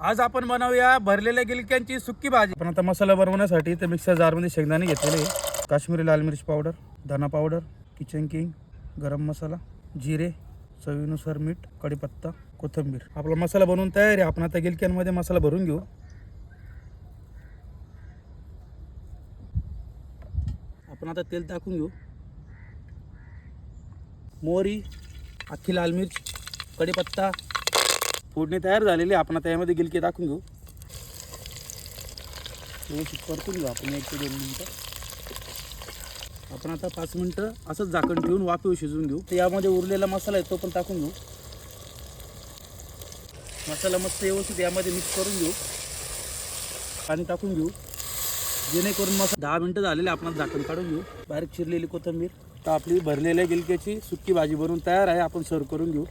आज आपण बनवूया भरलेल्या गिलक्यांची सुक्की भाजी। पण आता मसाला बनवण्यासाठी ते मिक्सर जार मध्ये शेंगदाणे घेतलेले, काश्मीरी लाल मिर्च पावडर, धना पावडर, किचन किंग, गरम मसाला, जिरे, चवीनुसार मीठ, कढीपत्ता, कोथिंबीर। आपला मसाला बनवून तयार आहे। आपण आता गिलक्यांमध्ये मसाला भरून घेऊ। आपण आता तेल टाकून घेऊ। मोहरी, अख्खी लाल मिर्च, कढीपत्ता, फोडणी तयार झालेली। आपण आता यामध्ये गिलके टाकून घेऊ। व्यवस्थित परतून घेऊ आपण 1 ते 2 मिनिटं। आपण आता 5 मिनिटं असंच झाकण ठेवून वाफेवर शिजवून घेऊ। तर यामध्ये उरलेला मसाला आहे तो पण टाकून घेऊ। मसाला मस्त व्यवस्थित यामध्ये मिक्स करून घेऊ। पाणी टाकून घेऊ जेणेकरून मसाला 10 मिनिटं झालेले। आपण झाकण काढून घेऊ। बारीक चिरलेली कोथिंबीर। तर आपली भरलेल्या गिलक्याची सुक्की भाजी बनवून तयार आहे। आपण सर्व करून घेऊ।